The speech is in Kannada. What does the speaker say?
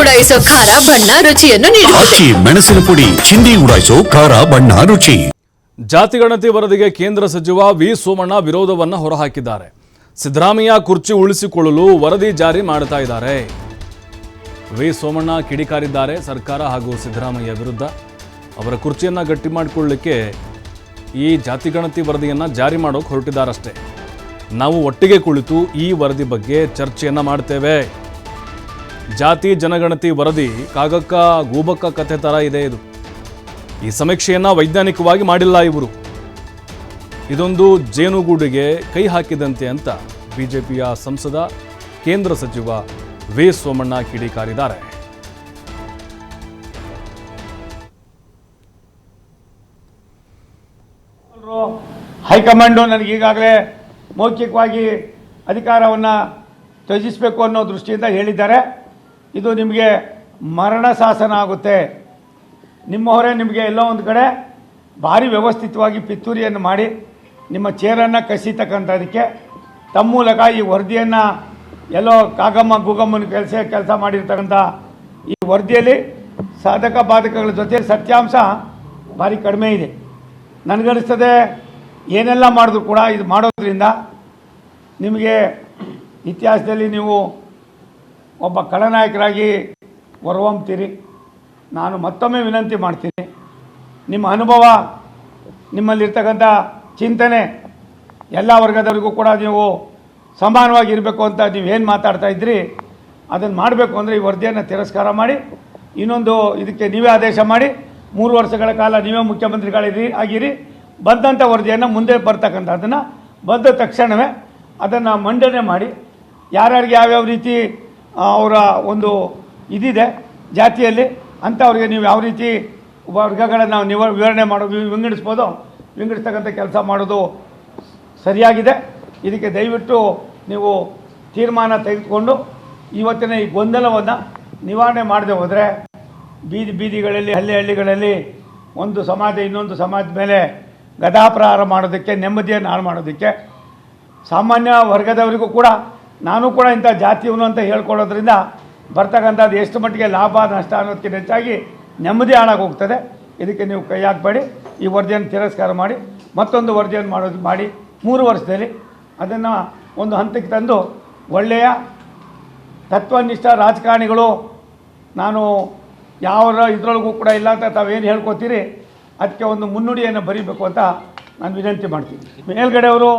ಉಡಾಯಿಸೋ ಖಾರ ಬಣ್ಣ ರುಚಿಯನ್ನು ನೀಡುತ್ತದೆ. ಮೆಣಸಿನ ಪುಡಿ ಚಿಂದಿ ಉಡಾಯಿಸೋ ಖಾರ ಬಣ್ಣ ರುಚಿ. ಜಾತಿ ಗಣತಿ ವರದಿಗೆ ಕೇಂದ್ರ ಸಚಿವ ವಿ ಸೋಮಣ್ಣ ವಿರೋಧವನ್ನು ಹೊರಹಾಕಿದ್ದಾರೆ. ಸಿದ್ದರಾಮಯ್ಯ ಕುರ್ಚಿ ಉಳಿಸಿಕೊಳ್ಳಲು ವರದಿ ಜಾರಿ ಮಾಡ್ತಾ ಇದ್ದಾರೆ. ವಿ ಸೋಮಣ್ಣ ಕಿಡಿಕಾರಿದ್ದಾರೆ ಸರ್ಕಾರ ಹಾಗೂ ಸಿದ್ದರಾಮಯ್ಯ ವಿರುದ್ಧ. ಅವರ ಕುರ್ಚಿಯನ್ನು ಗಟ್ಟಿ ಮಾಡಿಕೊಳ್ಳಲಿಕ್ಕೆ ಈ ಜಾತಿ ಗಣತಿ ವರದಿಯನ್ನು ಜಾರಿ ಮಾಡೋಕೆ ಹೊರಟಿದ್ದಾರಷ್ಟೇ. ನಾವು ಒಟ್ಟಿಗೆ ಕುಳಿತು ಈ ವರದಿ ಬಗ್ಗೆ ಚರ್ಚೆಯನ್ನು ಮಾಡ್ತೇವೆ. ಜಾತಿ ಜನಗಣತಿ ವರದಿ ಕಾಗಕ್ಕ ಗೂಬಕ್ಕ ಕಥೆ ಥರ ಇದೆ ಇದು. ಈ ಸಮೀಕ್ಷೆಯನ್ನು ವೈಜ್ಞಾನಿಕವಾಗಿ ಮಾಡಿಲ್ಲ ಇವರು. ಇದೊಂದು ಜೇನುಗೂಡಿಗೆ ಕೈ ಹಾಕಿದಂತೆ ಅಂತ ಬಿಜೆಪಿಯ ಸಂಸದ ಕೇಂದ್ರ ಸಚಿವ ವಿ ಸೋಮಣ್ಣ ಕಿಡಿಕಾರಿದ್ದಾರೆ. ಹೈಕಮಾಂಡು ನನಗೆ ಈಗಾಗಲೇ ಮೌಖಿಕವಾಗಿ ಅಧಿಕಾರವನ್ನು ತ್ಯಜಿಸಬೇಕು ಅನ್ನೋ ದೃಷ್ಟಿಯಿಂದ ಹೇಳಿದ್ದಾರೆ. ಇದು ನಿಮಗೆ ಮರಣ ಶಾಸನ ಆಗುತ್ತೆ. ನಿಮ್ಮವರೇ ನಿಮಗೆ ಎಲ್ಲೋ ಒಂದು ಕಡೆ ಭಾರಿ ವ್ಯವಸ್ಥಿತವಾಗಿ ಪಿತೂರಿಯನ್ನು ಮಾಡಿ ನಿಮ್ಮ ಚೇರನ್ನು ಕಸಿತಕ್ಕಂಥದಕ್ಕೆ ತಮ್ಮ ಮೂಲಕ ಈ ವರದಿಯನ್ನು ಎಲ್ಲೋ ಕಾಗಮ್ಮ ಗೂಗಮ್ಮನ ಕೆಲಸ ಮಾಡಿರ್ತಕ್ಕಂಥ ಈ ವರದಿಯಲ್ಲಿ ಸಾಧಕ ಬಾಧಕಗಳ ಜೊತೆ ಸತ್ಯಾಂಶ ಭಾರಿ ಕಡಿಮೆ ಇದೆ. ನನಗನ್ನಿಸ್ತದೆ ಏನೆಲ್ಲ ಮಾಡಿದ್ರು ಕೂಡ ಇದು ಮಾಡೋದ್ರಿಂದ ನಿಮಗೆ ಇತಿಹಾಸದಲ್ಲಿ ನೀವು ಒಬ್ಬ ಖಳನಾಯಕರಾಗಿ ಹೊರಹೊಮ್ತೀರಿ. ನಾನು ಮತ್ತೊಮ್ಮೆ ವಿನಂತಿ ಮಾಡ್ತೀನಿ, ನಿಮ್ಮ ಅನುಭವ, ನಿಮ್ಮಲ್ಲಿರ್ತಕ್ಕಂಥ ಚಿಂತನೆ ಎಲ್ಲ ವರ್ಗದವರಿಗೂ ಕೂಡ ನೀವು ಸಮಾನವಾಗಿ ಇರಬೇಕು ಅಂತ ನೀವೇನು ಮಾತಾಡ್ತಾ ಇದ್ರಿ ಅದನ್ನು ಮಾಡಬೇಕು ಅಂದರೆ ಈ ವರದಿಯನ್ನು ತಿರಸ್ಕಾರ ಮಾಡಿ ಇನ್ನೊಂದು ಇದಕ್ಕೆ ನೀವೇ ಆದೇಶ ಮಾಡಿ 3 ವರ್ಷಗಳ ಕಾಲ ನೀವೇ ಮುಖ್ಯಮಂತ್ರಿಗಳಿರಿ ಬಂದಂಥ ವರದಿಯನ್ನು ಮುಂದೆ ಬರ್ತಕ್ಕಂಥದ್ದನ್ನು ಬಂದ ತಕ್ಷಣವೇ ಅದನ್ನು ಮಂಡನೆ ಮಾಡಿ ಯಾರ್ಯಾರಿಗೆ ಯಾವ್ಯಾವ ರೀತಿ ಅವರ ಒಂದು ಇದಿದೆ ಜಾತಿಯಲ್ಲಿ ಅಂಥವ್ರಿಗೆ ನೀವು ಯಾವ ರೀತಿ ವರ್ಗಗಳನ್ನು ವಿವರಣೆ ಮಾಡೋದು ವಿಂಗಡಿಸ್ಬೋದು, ವಿಂಗಡಿಸ್ತಕ್ಕಂಥ ಕೆಲಸ ಮಾಡೋದು ಸರಿಯಾಗಿದೆ. ಇದಕ್ಕೆ ದಯವಿಟ್ಟು ನೀವು ತೀರ್ಮಾನ ತೆಗೆದುಕೊಂಡು ಇವತ್ತಿನ ಈ ಗೊಂದಲವನ್ನು ನಿವಾರಣೆ ಮಾಡದೆ ಹೋದರೆ ಬೀದಿಗಳಲ್ಲಿ ಹಳ್ಳಿಗಳಲ್ಲಿ ಒಂದು ಸಮಾಜ ಇನ್ನೊಂದು ಸಮಾಜದ ಮೇಲೆ ಗದಾಪ್ರಹಾರ ಮಾಡೋದಕ್ಕೆ, ನೆಮ್ಮದಿಯನ್ನು ಹಾಳು ಮಾಡೋದಕ್ಕೆ, ಸಾಮಾನ್ಯ ವರ್ಗದವರಿಗೂ ಕೂಡ ನಾನು ಕೂಡ ಇಂಥ ಜಾತಿಯವನು ಅಂತ ಹೇಳ್ಕೊಳ್ಳೋದ್ರಿಂದ ಬರ್ತಕ್ಕಂಥದ್ದು ಎಷ್ಟು ಮಟ್ಟಿಗೆ ಲಾಭ ನಷ್ಟ ಅನ್ನೋದಕ್ಕಿಂತ ಹೆಚ್ಚಾಗಿ ನೆಮ್ಮದಿ ಹಾಳಾಗಿ ಹೋಗ್ತದೆ. ಇದಕ್ಕೆ ನೀವು ಕೈ ಹಾಕಬೇಡಿ. ಈ ವರದಿಯನ್ನು ತಿರಸ್ಕಾರ ಮಾಡಿ ಮತ್ತೊಂದು ವರದಿಯನ್ನು ಮಾಡಿ 3 ವರ್ಷದಲ್ಲಿ ಅದನ್ನು ಒಂದು ಹಂತಕ್ಕೆ ತಂದು ಒಳ್ಳೆಯ ತತ್ವನಿಷ್ಠ ರಾಜಕಾರಣಿಗಳು ನಾನು ಯಾವ ಇದರೊಳಗೂ ಕೂಡ ಇಲ್ಲ ಅಂತ ತಾವೇನು ಹೇಳ್ಕೊತೀರಿ ಅದಕ್ಕೆ ಒಂದು ಮುನ್ನುಡಿಯನ್ನು ಬರೀಬೇಕು ಅಂತ ನಾನು ವಿನಂತಿ ಮಾಡ್ತೀನಿ. ಮೇಲ್ಗಡೆ ಅವರು